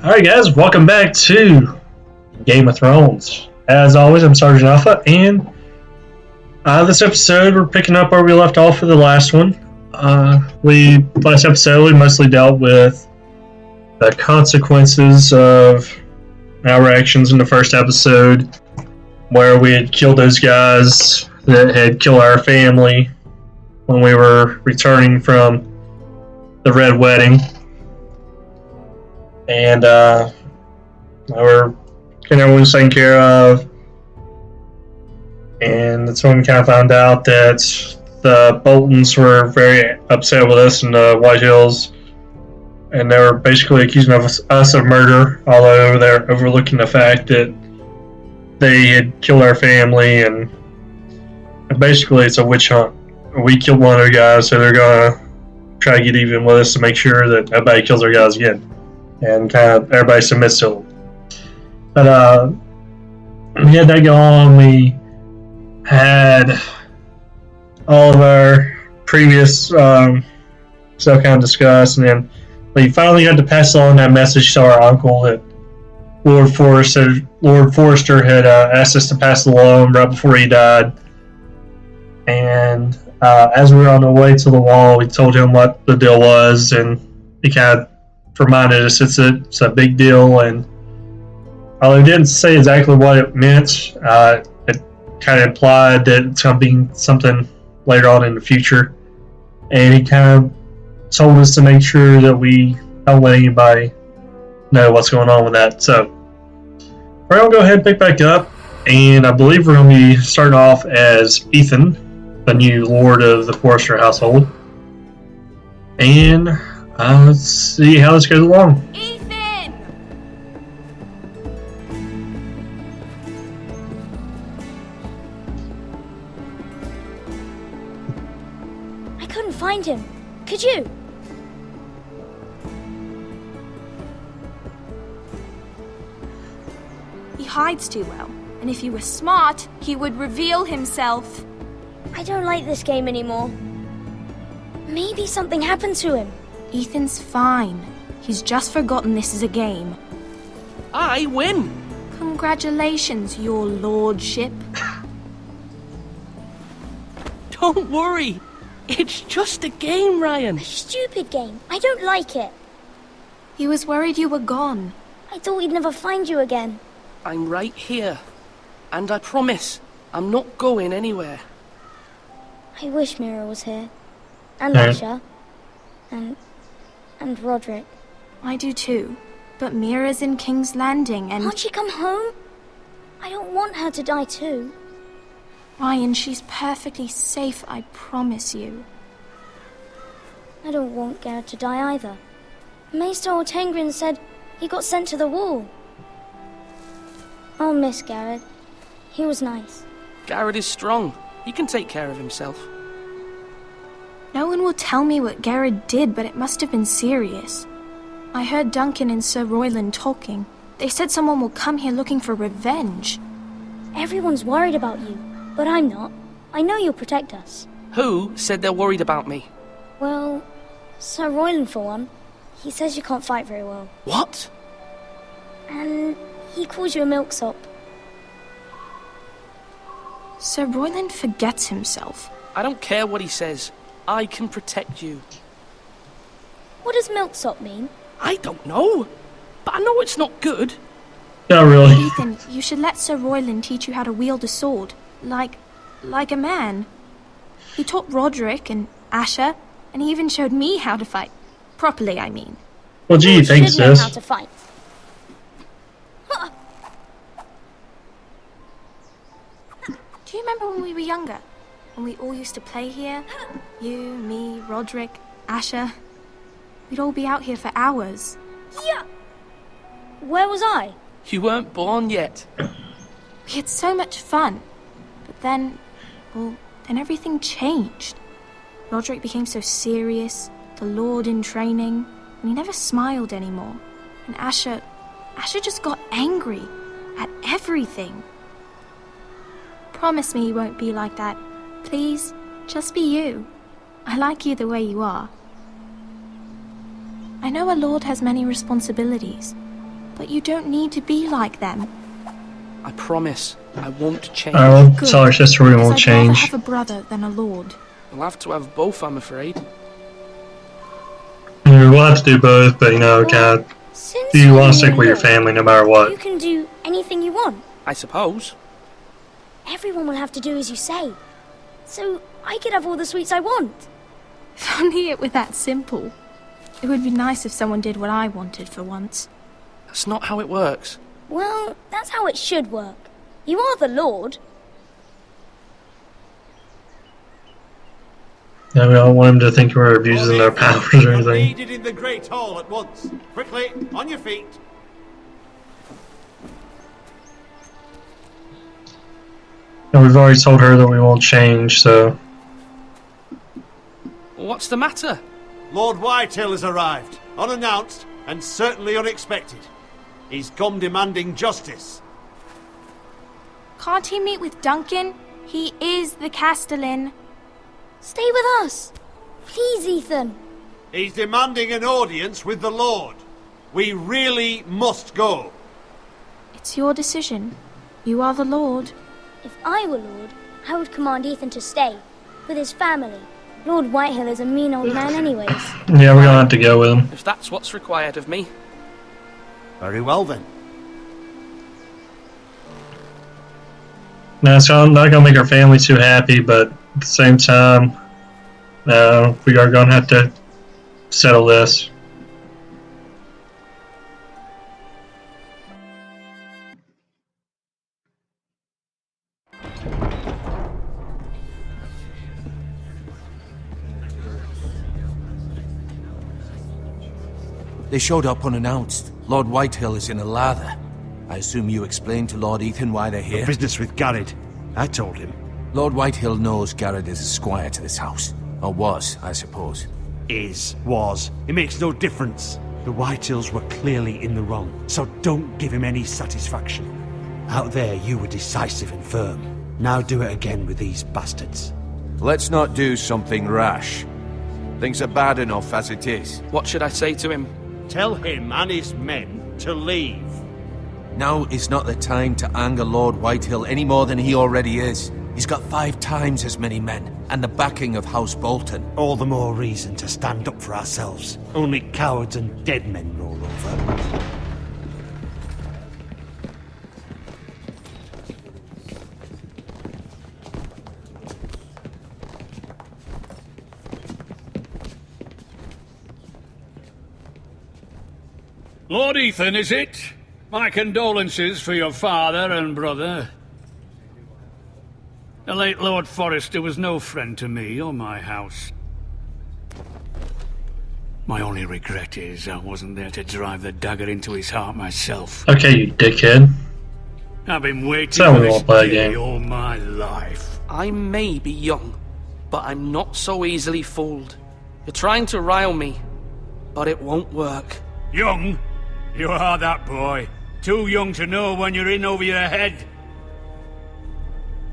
Alright guys, welcome back to Game of Thrones. As always, I'm Sergeant Alpha, and this episode we're picking up where we left off with the last one. Last episode we mostly dealt with the consequences of our actions in the first episode, where we had killed those guys that had killed our family when we were returning from the Red Wedding. And we're getting everyone taken care of, and that's when we kind of found out that the Boltons were very upset with us in the White Hills, and they were basically accusing us of murder, although they're overlooking the fact that they had killed our family, and basically it's a witch hunt. We killed one of their guys, so they're gonna try to get even with us to make sure that nobody kills their guys again. And kind of everybody submits to them. But we had that go on. We had all of our previous stuff kind of discussed, and then we finally got to pass along that message to our uncle that Lord Forrester had asked us to pass along right before he died. And as we were on the way to the wall, we told him what the deal was, and he kind of reminded us it's a big deal, and although he didn't say exactly what it meant, it kind of implied that it's going to be something later on in the future, and he kind of told us to make sure that we don't let anybody know what's going on with that. So we're going to go ahead and pick back up, and I believe we're going to be starting off as Ethan, the new Lord of the Forrester household, and let's see how this goes along. Ethan! I couldn't find him. Could you? He hides too well, and if he were smart, he would reveal himself. I don't like this game anymore. Maybe something happened to him. Ethan's fine. He's just forgotten this is a game. I win! Congratulations, your lordship. Don't worry. It's just a game, Ryan. A stupid game. I don't like it. He was worried you were gone. I thought we'd never find you again. I'm right here. And I promise, I'm not going anywhere. I wish Mira was here. And Hey. Asha. And Roderick. I do too. But Mira's in King's Landing and... Can't she come home? I don't want her to die too. Ryan, she's perfectly safe, I promise you. I don't want Garrett to die either. Maester Ortengrin said he got sent to the wall. I'll miss Garrett. He was nice. Garrett is strong. He can take care of himself. No one will tell me what Garrett did, but it must have been serious. I heard Duncan and Sir Royland talking. They said someone will come here looking for revenge. Everyone's worried about you, but I'm not. I know you'll protect us. Who said they're worried about me? Well, Sir Royland for one. He says you can't fight very well. What? And he calls you a milksop. Sir Royland forgets himself. I don't care what he says. I can protect you. What does milksop mean? I don't know. But I know it's not good. Not really. Ethan, you should let Sir Royland teach you how to wield a sword. Like a man. He taught Roderick and Asha, and he even showed me how to fight. Properly, I mean. Well, gee, You thanks, should know sis. how to fight. Do you remember when we were younger? When we all used to play here? You, me, Roderick, Asha. We'd all be out here for hours. Yeah. Where was I? You weren't born yet. We had so much fun. But then everything changed. Roderick became so serious, the Lord in training, and he never smiled anymore. And Asha just got angry at everything. Promise me you won't be like that. Please, just be you. I like you the way you are. I know a lord has many responsibilities, But you don't need to be like them. I promise I won't change. I will tell our sister we won't I'd rather change. have a brother than a lord. We'll have to have both, I'm afraid. We'll have to do both, but kind of, Since you you're want to the stick with your Lord, family no matter you what. can do anything you want. I suppose. Everyone will have to do as you say. So I could have all the sweets I want. If only it were that simple. It would be nice if someone did what I wanted for once. That's not how it works. Well, that's how it should work. You are the Lord. Yeah, we don't want him to think we're abusing their powers or anything. Needed in the Great Hall at once. Quickly, on your feet. And we've already told her that we won't change, so... What's the matter? Lord Whitehill has arrived, unannounced and certainly unexpected. He's come demanding justice. Can't he meet with Duncan? He is the Castellan. Stay with us. Please, Ethan. He's demanding an audience with the Lord. We really must go. It's your decision. You are the Lord. If I were Lord, I would command Ethan to stay. With his family. Lord Whitehill is a mean old man anyways. Yeah, we're gonna have to go with him. If that's what's required of me. Very well then. Now, so I'm not gonna make our family too happy, but at the same time, we are gonna have to settle this. They showed up unannounced. Lord Whitehill is in a lather. I assume you explained to Lord Ethan why they're here? Business with Garrett. I told him. Lord Whitehill knows Garrett is a squire to this house. Or was, I suppose. Was. It makes no difference. The Whitehills were clearly in the wrong, so don't give him any satisfaction. Out there, you were decisive and firm. Now do it again with these bastards. Let's not do something rash. Things are bad enough as it is. What should I say to him? Tell him and his men to leave. Now is not the time to anger Lord Whitehill any more than he already is. He's got 5 times as many men, and the backing of House Bolton. All the more reason to stand up for ourselves. Only cowards and dead men roll over. Lord Ethan, is it? My condolences for your father and brother. The late Lord Forrester was no friend to me or my house. My only regret is I wasn't there to drive the dagger into his heart myself. Okay, you dickhead. I've been waiting So for we this won't play a day game. all my life. I may be young, but I'm not so easily fooled. You're trying to rile me, but it won't work. Young? You are that boy. Too young to know when you're in over your head.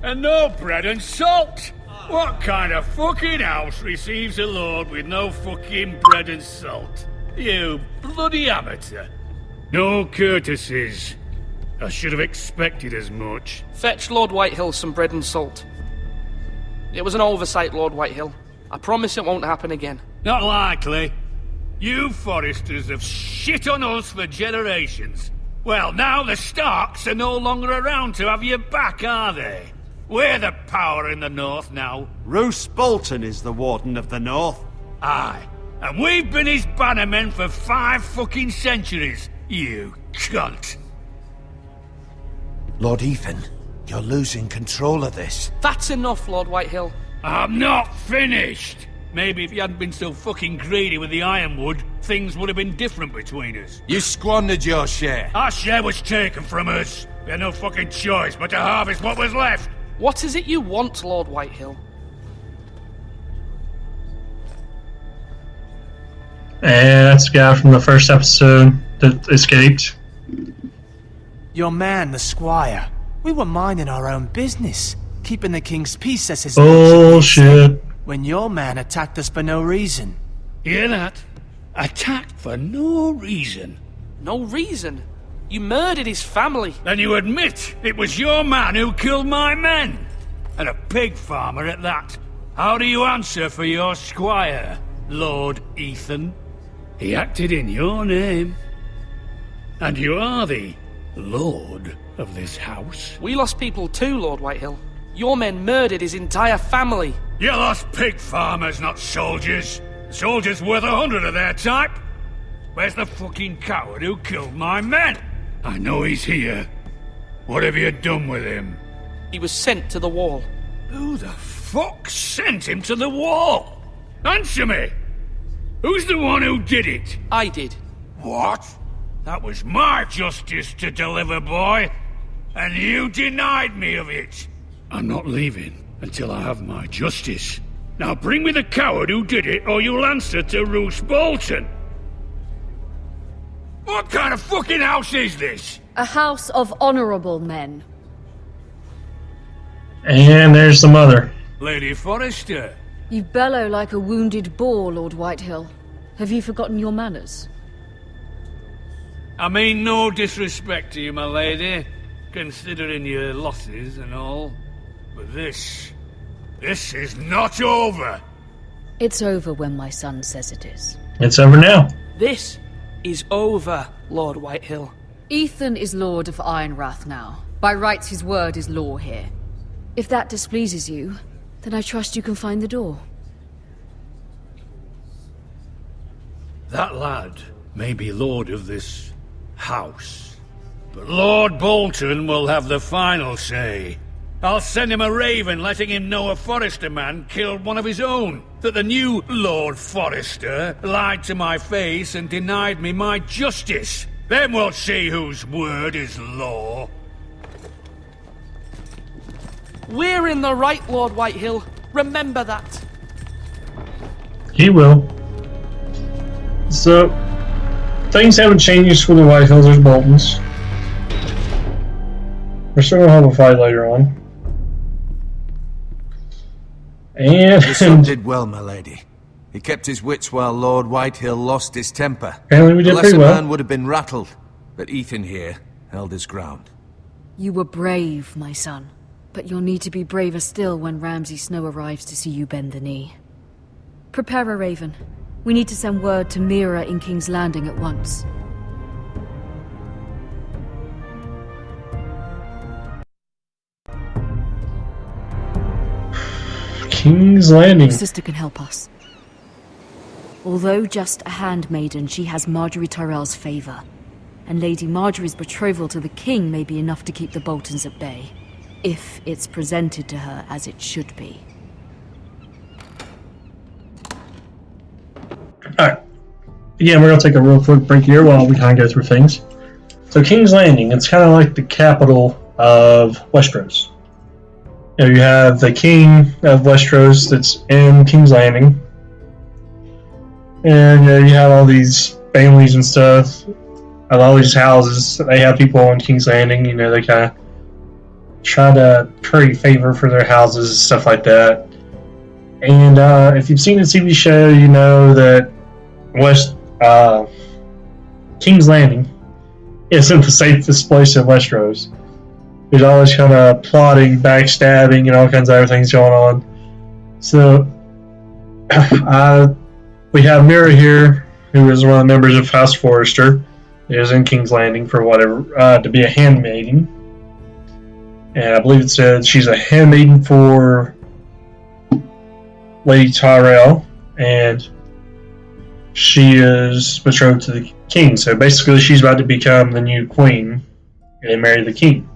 And no bread and salt! What kind of fucking house receives a lord with no fucking bread and salt? You bloody amateur. No courtesies. I should have expected as much. Fetch Lord Whitehill some bread and salt. It was an oversight, Lord Whitehill. I promise it won't happen again. Not likely. You Forresters have shit on us for generations. Well, now the Starks are no longer around to have your back, are they? We're the power in the north now. Roose Bolton is the Warden of the North. Aye. And we've been his bannermen for 5 fucking centuries, you cunt. Lord Ethan, you're losing control of this. That's enough, Lord Whitehill. I'm not finished. Maybe if you hadn't been so fucking greedy with the ironwood, things would have been different between us. You squandered your share. Our share was taken from us. We had no fucking choice but to harvest what was left. What is it you want, Lord Whitehill? And that's the guy from the first episode that escaped. Your man, the squire. We were minding our own business, keeping the king's peace as his Bullshit. when your man attacked us for no reason. Hear that? Attacked for no reason. No reason. You murdered his family. Then you admit it was your man who killed my men. And a pig farmer at that. How do you answer for your squire, Lord Ethan? He acted in your name. And you are the lord of this house. We lost people too, Lord Whitehill. Your men murdered his entire family. You lost pig farmers, not soldiers. Soldiers worth 100 of their type. Where's the fucking coward who killed my men? I know he's here. What have you done with him? He was sent to the wall. Who the fuck sent him to the wall? Answer me! Who's the one who did it? I did. What? That was my justice to deliver, boy. And you denied me of it. I'm not leaving until I have my justice. Now bring me the coward who did it, or you'll answer to Roose Bolton. What kind of fucking house is this? A house of honorable men. And there's the mother. Lady Forrester. You bellow like a wounded boar, Lord Whitehill. Have you forgotten your manners? I mean no disrespect to you, my lady, considering your losses and all. But this is not over. It's over when my son says it is. It's over now. This is over, Lord Whitehill. Ethan is Lord of Ironrath now. By rights, his word is law here. If that displeases you, then I trust you can find the door. That lad may be lord of this house, but Lord Bolton will have the final say. I'll send him a raven letting him know a Forrester man killed one of his own. That the new Lord Forrester lied to my face and denied me my justice. Then we'll see whose word is law. We're in the right, Lord Whitehill. Remember that. He will. So, things haven't changed for the Whitehills or Boltons. We're still gonna have a fight later on. And Your son did well, my lady. He kept his wits while Lord Whitehill lost his temper. apparently we The did lesser pretty well. man would have been rattled, but Ethan here held his ground. You were brave, my son. But you'll need to be braver still when Ramsay Snow arrives to see you bend the knee. Prepare a raven. We need to send word to Mira in King's Landing at once. King's Landing. Your sister can help us. Although just a handmaiden, she has Margaery Tyrell's favor. And Lady Margaery's betrothal to the king may be enough to keep the Boltons at bay. If it's presented to her as it should be. Alright. Again, we're going to take a real quick break here while we kind of go through things. So King's Landing, it's kind of like the capital of Westeros. You know, you have the king of Westeros that's in King's Landing. And you have all these families and stuff. And all these houses, they have people on King's Landing, you know, they kind of try to curry favor for their houses and stuff like that. And if you've seen the TV show, you know that King's Landing isn't the safest place in Westeros. There's always kind of plotting, backstabbing, and all kinds of other things going on. So we have Mira here, who is one of the members of House Forrester. Is in King's Landing for whatever to be a handmaiden. And I believe it said she's a handmaiden for Lady Tyrell, and she is betrothed to the king. So basically, she's about to become the new queen and marry the king.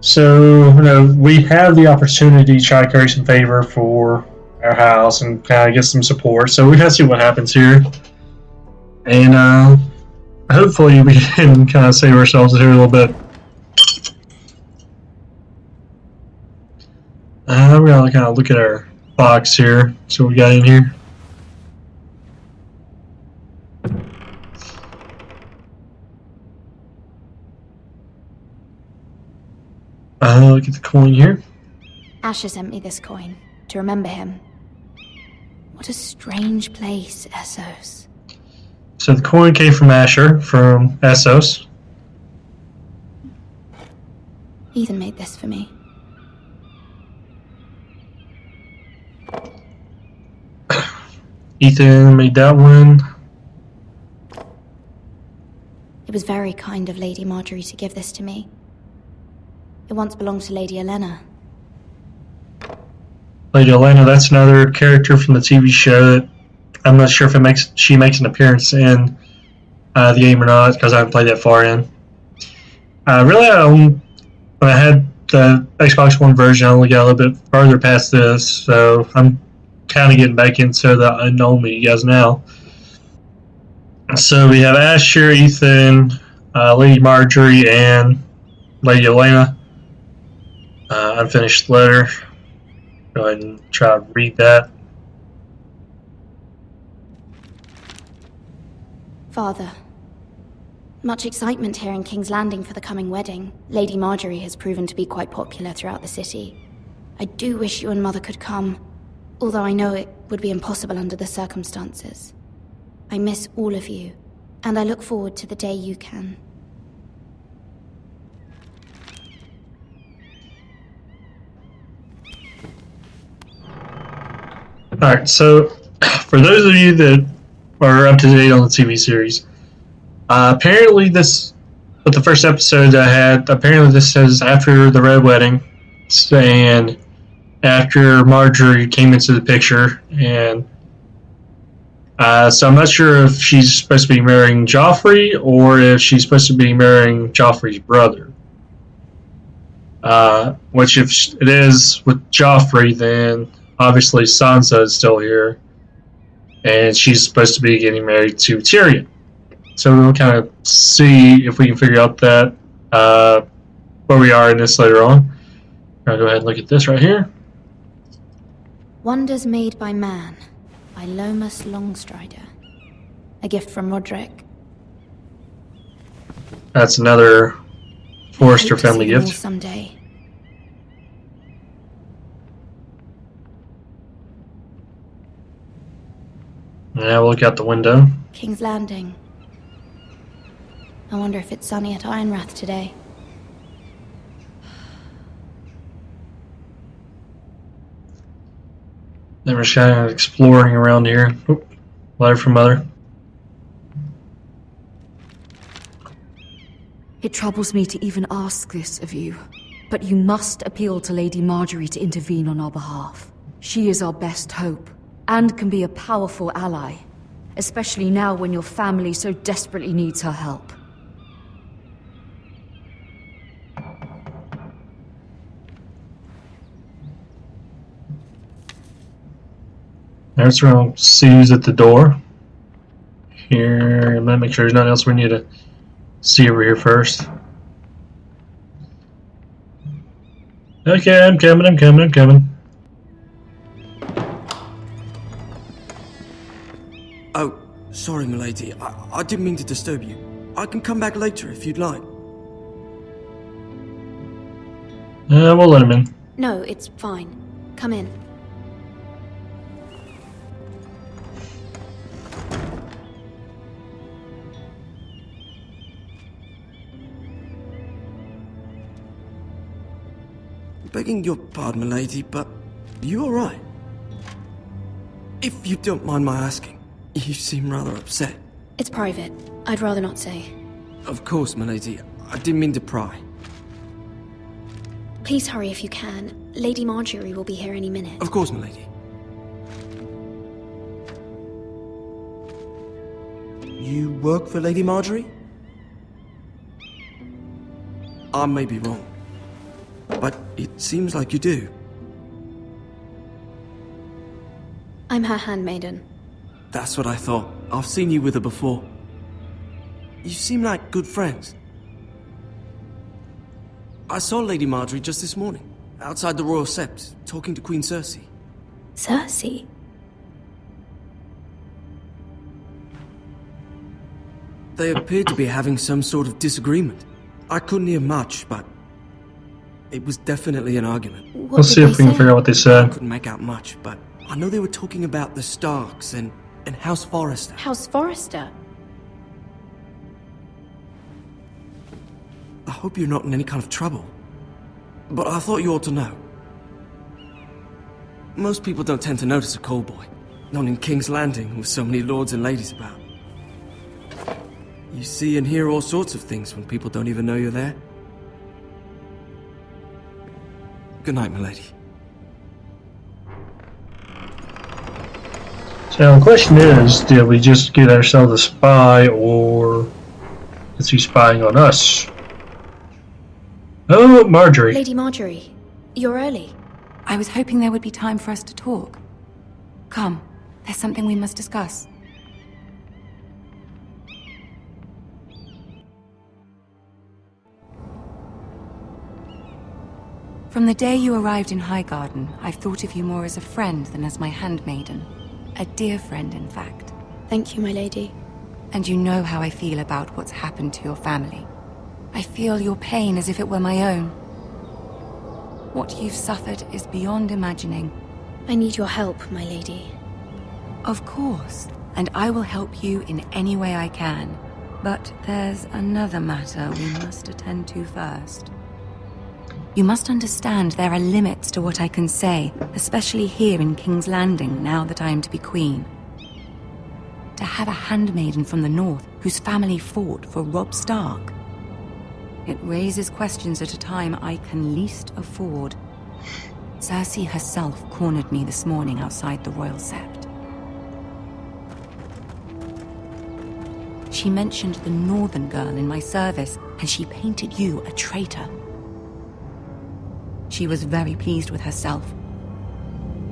So, you know, we have the opportunity to try to curry some favor for our house and kind of get some support. So we gotta see what happens here, and hopefully we can kind of save ourselves here a little bit. We're gonna kind of look at our box here, see what we got in here. Look at the coin here. Asher sent me this coin to remember him. What a strange place, Essos. So the coin came from Asher, from Essos. Ethan made this for me. Ethan made that one. It was very kind of Lady Margaery to give this to me. It once belonged to Lady Olenna. Lady Olenna, that's another character from the TV show that I'm not sure if she makes an appearance in the game or not, because I haven't played that far in. When I had the Xbox One version, I only got a little bit further past this, so I'm kind of getting back into the unknown with you guys now. So we have Asher, Ethan, Lady Margaery, and Lady Olenna. Unfinished letter. Go ahead and try to read that. Father, much excitement here in King's Landing for the coming wedding. Lady Margaery has proven to be quite popular throughout the city. I do wish you and Mother could come, although I know it would be impossible under the circumstances. I miss all of you, and I look forward to the day you can. Alright, so for those of you that are up to date on the TV series, apparently with the first episode I had, apparently this says after the Red Wedding, and after Margaery came into the picture, and so I'm not sure if she's supposed to be marrying Joffrey or if she's supposed to be marrying Joffrey's brother. Which if it is with Joffrey, then obviously Sansa is still here, and she's supposed to be getting married to Tyrion. So we'll kind of see if we can figure out that where we are in this later on. I'll go ahead and look at this right here. Wonders Made by Man, by Lomas Longstrider. A gift from Roderick. That's another Forrester family gift. Someday. Yeah, we'll look out the window. King's Landing. I wonder if it's sunny at Ironrath today. Then we're just kind of exploring around here. Oop, letter from Mother. It troubles me to even ask this of you, but you must appeal to Lady Margaery to intervene on our behalf. She is our best hope, and can be a powerful ally, especially now when your family so desperately needs her help. There's around Sue's at the door. Here, I'm gonna make sure there's nothing else we need to see over here first. Okay, I'm coming. Oh, sorry, milady. I didn't mean to disturb you. I can come back later if you'd like. We'll let him in. No, it's fine. Come in. Begging your pardon, milady, but you alright? If you don't mind my asking, you seem rather upset. It's private. I'd rather not say. Of course, milady. I didn't mean to pry. Please hurry if you can. Lady Margaery will be here any minute. Of course, milady. You work for Lady Margaery? I may be wrong, but it seems like you do. I'm her handmaiden. That's what I thought. I've seen you with her before. You seem like good friends. I saw Lady Margaery just this morning, outside the Royal Sept, talking to Queen Cersei. Cersei? They appeared to be having some sort of disagreement. I couldn't hear much, but it was definitely an argument. Let's see if we can figure out what they I said. couldn't make out much, but I know they were talking about the Starks and House Forrester. House Forrester? I hope you're not in any kind of trouble. but I thought you ought to know. Most people don't tend to notice a callboy. Not in King's Landing, with so many lords and ladies about. You see and hear all sorts of things when people don't even know you're there. Good night, milady. So the question is, did we just get ourselves a spy, or is he spying on us? Oh, Margaery. Lady Margaery, you're early. I was hoping there would be time for us to talk. Come, there's something we must discuss. From the day you arrived in Highgarden, I've thought of you more as a friend than as my handmaiden. A dear friend, in fact. Thank you, my lady. And you know how I feel about what's happened to your family. I feel your pain as if it were my own. What you've suffered is beyond imagining. I need your help, my lady. Of course, and I will help you in any way I can. But there's another matter we must attend to first. You must understand there are limits to what I can say, especially here in King's Landing, now that I am to be queen. To have a handmaiden from the north whose family fought for Robb Stark. It raises questions at a time I can least afford. Cersei herself cornered me this morning outside the Royal Sept. She mentioned the northern girl in my service, and she painted you a traitor. She was very pleased with herself.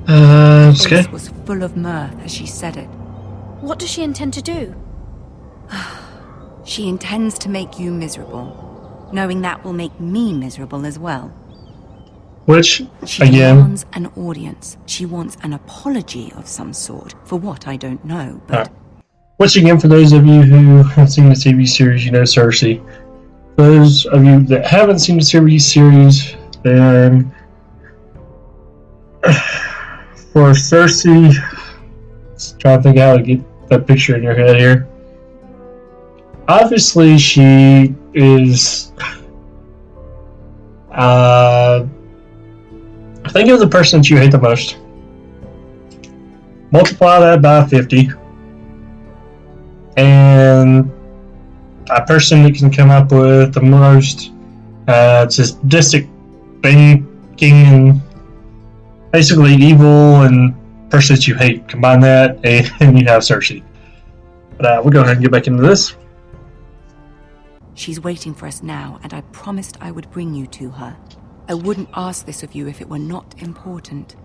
Her face was full of mirth as she said it. What does she intend to do? She intends to make you miserable, knowing that will make me miserable as well. Which, she again... demands an audience. She wants an apology of some sort, for what I don't know, but... Which, again, for those of you who have seen the TV series, you know Cersei. For those of you that haven't seen the series, then... For Cersei... Just trying to think how to get that picture in your head here. Obviously, she is... think of the person that you hate the most. Multiply that by 50. And a person that can come up with the most sadistic, thinking, and basically evil and person that you hate. Combine that and you have Cersei. But we'll go ahead and get back into this. She's waiting for us now, and I promised I would bring you to her. I wouldn't ask this of you if it were not important.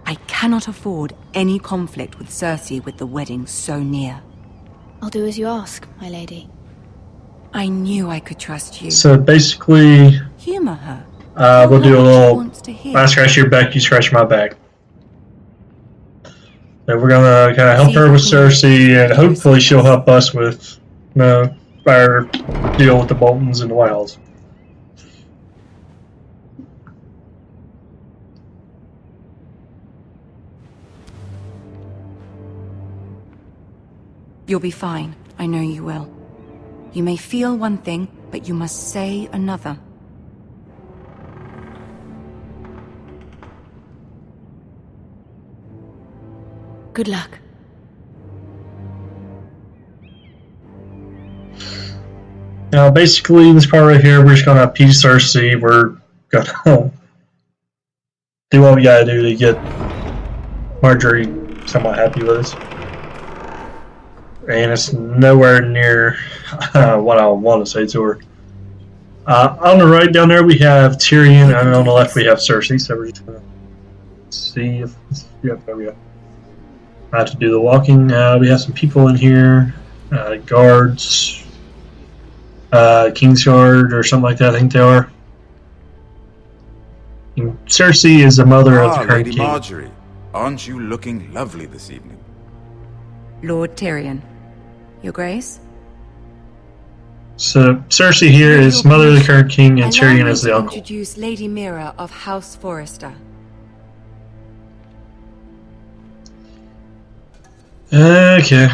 I cannot afford any conflict with Cersei with the wedding so near. I'll do as you ask, my lady. I knew I could trust you. So basically... Humor her. We'll do a little... I scratch your back, you scratch my back. So we're gonna kind of help her with Cersei, and hopefully she'll help us with our deal with the Boltons and the Wilds. You'll be fine. I know you will. You may feel one thing, but you must say another. Good luck. Now, basically, this part right here, we're just gonna appease Cersei. We're gonna do what we gotta do to get Margaery somewhat happy with us. And it's nowhere near what I want to say to her. On the right down there we have Tyrion, and on the left we have Cersei. So we're just gonna see if there we go. I have to do the walking. We have some people in here, guards, Kingsguard or something like that. I think they are. And Cersei is the mother of the current Lady king. Margaery, aren't you looking lovely this evening? Lord Tyrion. Your Grace? So Cersei here is mother of the current king, and Tyrion is the uncle. Introduce Lady Mira of House Forrester. Okay.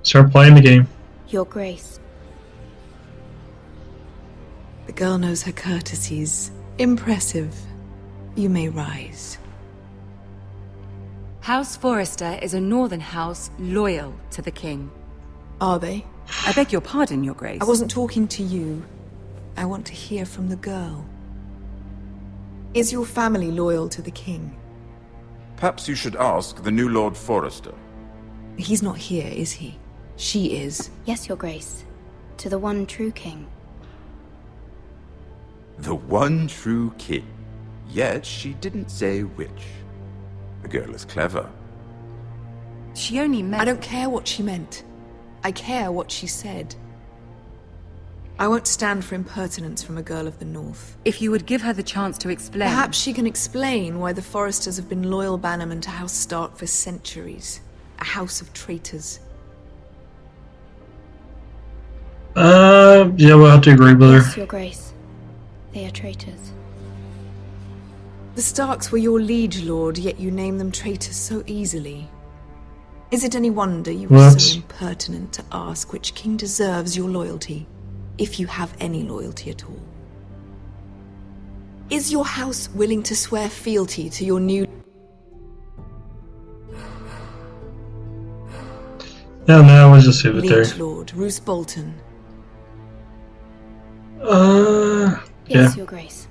Start playing the game. Your Grace. The girl knows her courtesies. Impressive. You may rise. House Forrester is a northern house loyal to the king. Are they? I beg your pardon, Your Grace. I wasn't talking to you. I want to hear from the girl. Is your family loyal to the king? Perhaps you should ask the new Lord Forrester. He's not here, is he? She is. Yes, Your Grace. To the one true king. The one true king. Yet she didn't say which. The girl is clever. She only meant... I don't care what she meant. I care what she said. I won't stand for impertinence from a girl of the North. If you would give her the chance to explain... Perhaps she can explain why the Forresters have been loyal bannermen to House Stark for centuries. A house of traitors. Yeah, we'll have to agree with her. Yes, Your Grace. They are traitors. The Starks were your liege lord, yet you name them traitors so easily. Is it any wonder you were so impertinent to ask which king deserves your loyalty, if you have any loyalty at all? Is your house willing to swear fealty to your new... Yeah, no, we'll just leave it there. liege lord, Roose Bolton? Yeah. Yes, Your Grace.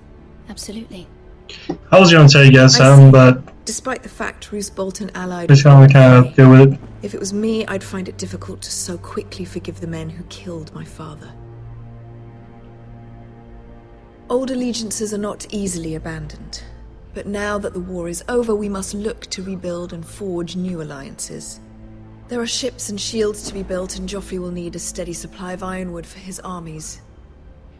Absolutely. I was going to tell you guys something, but Despite the fact Roose Bolton allied just going to kind of deal with it. If it was me, I'd find it difficult to so quickly forgive the men who killed my father. Old allegiances are not easily abandoned. But now that the war is over, we must look to rebuild and forge new alliances. There are ships and shields to be built, and Joffrey will need a steady supply of ironwood for his armies.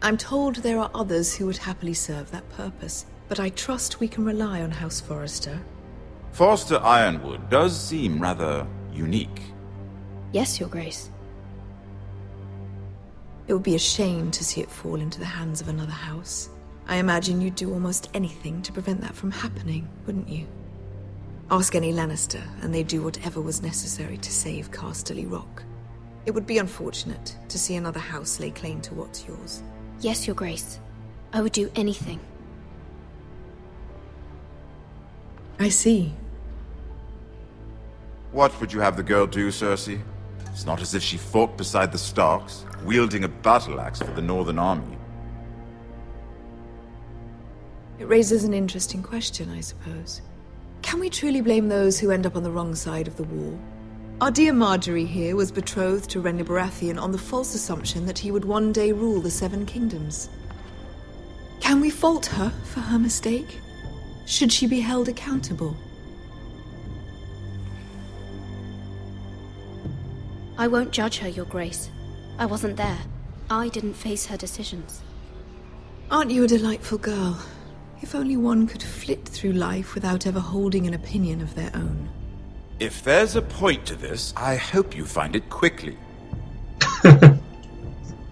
I'm told there are others who would happily serve that purpose, but I trust we can rely on House Forrester. Forster Ironwood does seem rather unique. Yes, Your Grace. It would be a shame to see it fall into the hands of another house. I imagine you'd do almost anything to prevent that from happening, wouldn't you? Ask any Lannister, and they'd do whatever was necessary to save Casterly Rock. It would be unfortunate to see another house lay claim to what's yours. Yes, Your Grace. I would do anything. I see. What would you have the girl do, Cersei? It's not as if she fought beside the Starks, wielding a battle axe for the Northern Army. It raises an interesting question, I suppose. Can we truly blame those who end up on the wrong side of the war? Our dear Margaery here was betrothed to Renly Baratheon on the false assumption that he would one day rule the Seven Kingdoms. Can we fault her for her mistake? Should she be held accountable? I won't judge her, Your Grace. I wasn't there. I didn't face her decisions. Aren't you a delightful girl? If only one could flit through life without ever holding an opinion of their own. If there's a point to this, I hope you find it quickly.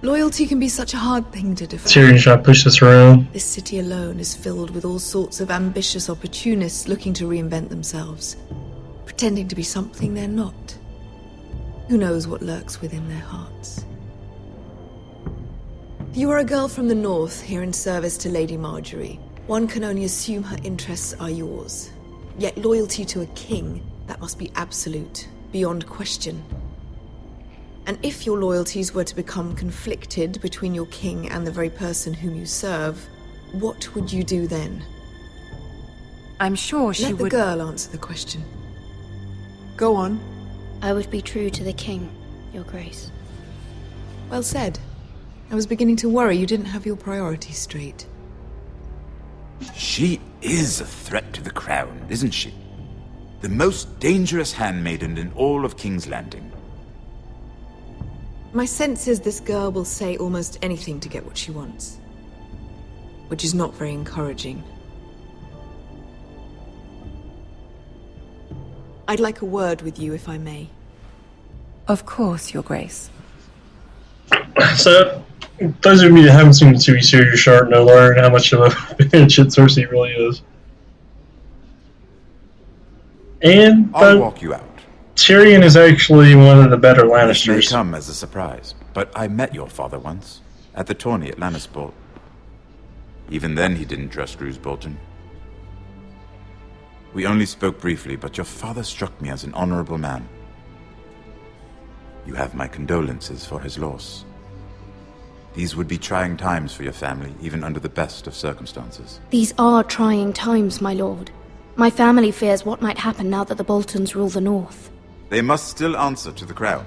Loyalty can be such a hard thing to defend. Tyrion trying to push this around. This city alone is filled with all sorts of ambitious opportunists looking to reinvent themselves, pretending to be something they're not. Who knows what lurks within their hearts? You are a girl from the north, here in service to Lady Margaery. One can only assume her interests are yours. Yet loyalty to a king, that must be absolute, beyond question. And if your loyalties were to become conflicted between your king and the very person whom you serve, what would you do then? I'm sure she would... Let the girl answer the question. Go on. I would be true to the king, Your Grace. Well said. I was beginning to worry you didn't have your priorities straight. She is a threat to the crown, isn't she? The most dangerous handmaiden in all of King's Landing. My sense is this girl will say almost anything to get what she wants. Which is not very encouraging. I'd like a word with you, if I may. Of course, Your Grace. So, those of you that haven't seen the TV series, you're starting to learn how much of a shit Cersei really is. And I'll walk you out. Tyrion is actually one of the better This may Lannisters. come as a surprise, but I met your father once, at the tourney at Lannisport. Even then, he didn't trust Roose Bolton. We only spoke briefly, but your father struck me as an honorable man. You have my condolences for his loss. These would be trying times for your family, even under the best of circumstances. These are trying times, my lord. My family fears what might happen now that the Boltons rule the North. They must still answer to the crown.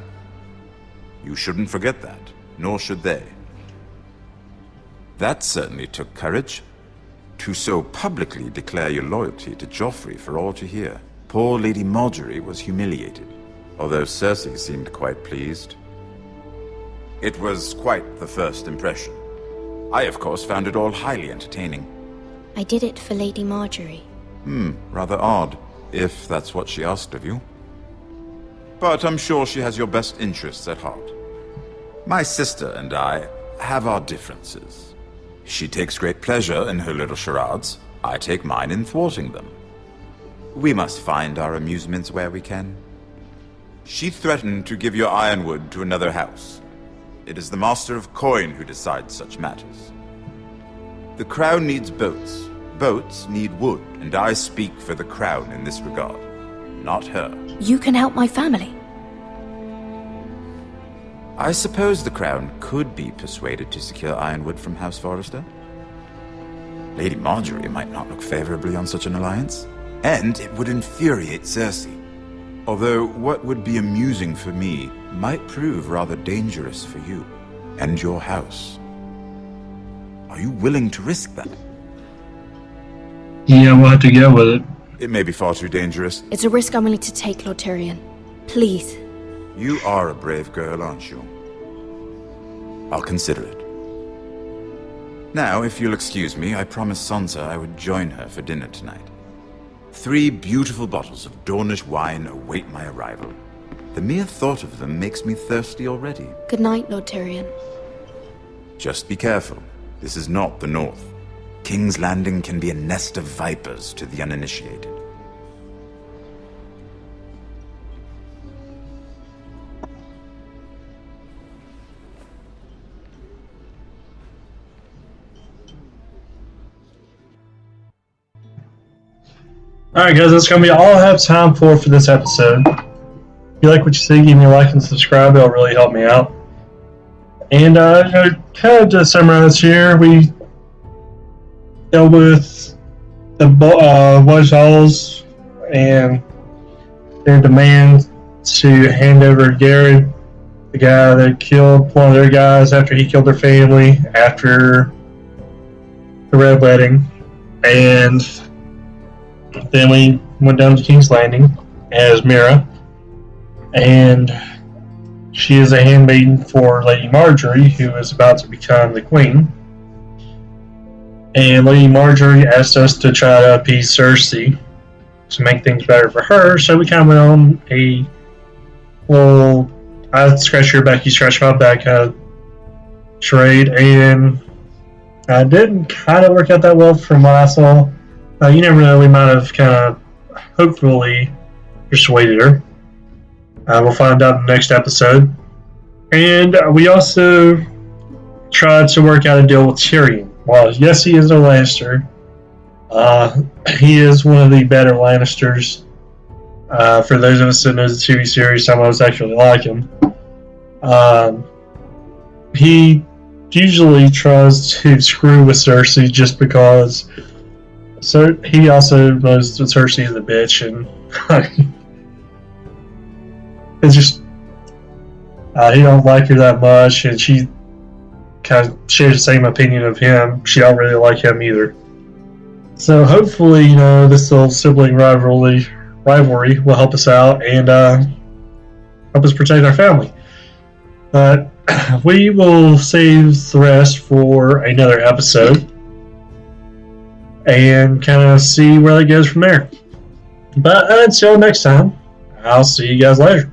You shouldn't forget that, nor should they. That certainly took courage. To so publicly declare your loyalty to Joffrey for all to hear. Poor Lady Margaery was humiliated, although Cersei seemed quite pleased. It was quite the first impression. I, of course, found it all highly entertaining. I did it for Lady Margaery. Rather odd, if that's what she asked of you. But I'm sure she has your best interests at heart. My sister and I have our differences. She takes great pleasure in her little charades. I take mine in thwarting them. We must find our amusements where we can. She threatened to give your ironwood to another house. It is the Master of Coin who decides such matters. The crown needs boats. Boats need wood, and I speak for the crown in this regard, not her. You can help my family. I suppose the crown could be persuaded to secure ironwood from House Forrester. Lady Margaery might not look favorably on such an alliance, and it would infuriate Cersei. Although what would be amusing for me might prove rather dangerous for you and your house. Are you willing to risk that? Yeah, we'll have to go with it. It may be far too dangerous. It's a risk I'm willing to take, Lord Tyrion. Please. You are a brave girl, aren't you? I'll consider it. Now, if you'll excuse me, I promised Sansa I would join her for dinner tonight. 3 beautiful bottles of Dornish wine await my arrival. The mere thought of them makes me thirsty already. Good night, Lord Tyrion. Just be careful. This is not the North. King's Landing can be a nest of vipers to the uninitiated. Alright guys, that's going to be all I have time for this episode. If you like what you see, give me a like and subscribe. It'll really help me out. And kind of to summarize here, we dealt with the Wedge Halls and their demand to hand over Garrett, the guy that killed one of their guys after he killed their family after the Red Wedding. And then we went down to King's Landing as Mira, and she is a handmaiden for Lady Margaery, who is about to become the queen. And Lady Margaery asked us to try to appease Cersei to make things better for her, so we kind of went on a little I scratch your back, you scratch my back kind of charade, and it didn't kind of work out that well from what I saw. You never know, we might have kind of hopefully persuaded her. We'll find out in the next episode. And we also tried to work out a deal with Tyrion. While yes, he is a Lannister, he is one of the better Lannisters. For those of us that know the TV series, some of us actually like him. He usually tries to screw with Cersei just because. So he also knows that Cersei is a bitch, and it's just he don't like her that much, and she kind of shares the same opinion of him. She don't really like him either. So hopefully, this little sibling rivalry will help us out and help us protect our family. But we will save the rest for another episode and kind of see where that goes from there. But until next time, I'll see you guys later.